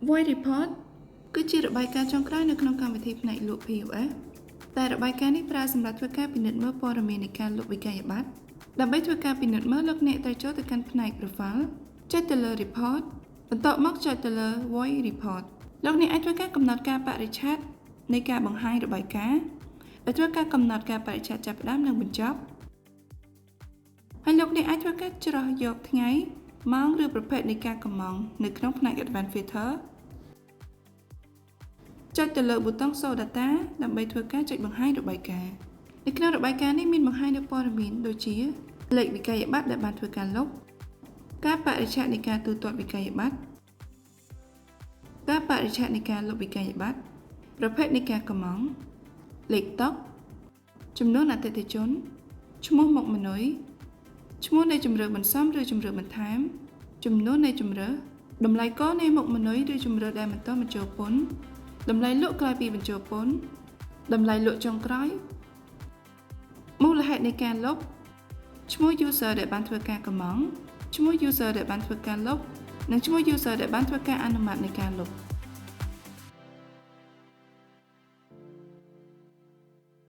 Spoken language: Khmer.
Void report គឺជារបាយការណ៍ចុងក្រោយនៅក្នុងកម្មវិធីផ្នែកលក់ POS តែរបាយការណ៍នេះប្រើសម្រាប់ធ្វើការពិនិត្យមើលព័ត៌មាននៃការលក់វិក័យប័ត្រដើម្បីធ្វើការពិនិត្យមើលលោកអ្នកត្រូវចូលទៅកាន់ផ្នែក Profile ចុចទៅលើ Report បន្ទាប់មកចុចទៅលើ Void report លោកអ្នកអាចធ្វើការកំណត់ការបរិច្ឆេទនៃការបង្ហាញរបាយការណ៍ដោយធ្វើការកំណត់ការបរិច្ឆេទចាប់ផ្ដើមនិងបញ្ចប់ហើយលោកអ្នកអាចធ្វើការជ្រើសយកថ្ងៃម៉ោងឬប្រភេទនៃការកម្មង់នៅក្នុងផ្នែក Advanced Filter ចុចទៅលើប៊ូតុង Show Data ដើម្បីធ្វើការចុចបង្ហាញរបាយការណ៍នៅក្នុងរបាយការណ៍នេះមានបង្ហាញនូវព័ត៌មានដូចជាលេខវិក័យប័ត្រដែលបានធ្វើការលុបការបរិច្ឆេទនៃការទូទាត់វិក័យប័ត្រការបរិច្ឆេទនៃការលុបវិក័យប័ត្រប្រភេទនៃការកម្មង់លេខតុចំនួនអតិថិជនឈ្មោះមុខម៉ឺនុយឈ្មោះនៃជម្រើសបន្សំឬជម្រើសបន្ថែមចំនួននៃជម្រើសតម្លៃកនៃមុខម៉ឺនុយឬជម្រើសដែលមិនទាន់បញ្ចូលពន្ធតម្លៃលក់ក្រោយពីបញ្ចូលពន្ធតម្លៃលក់ចុងក្រោយមូលហេតុនៃការលុបឈ្មោះ user ដែលបានធ្វើការកម្មង់ឈ្មោះ user ដែលបានធ្វើការលុបនិងឈ្មោះ user ដែលបានធ្វើការអនុម័តនៃការលុប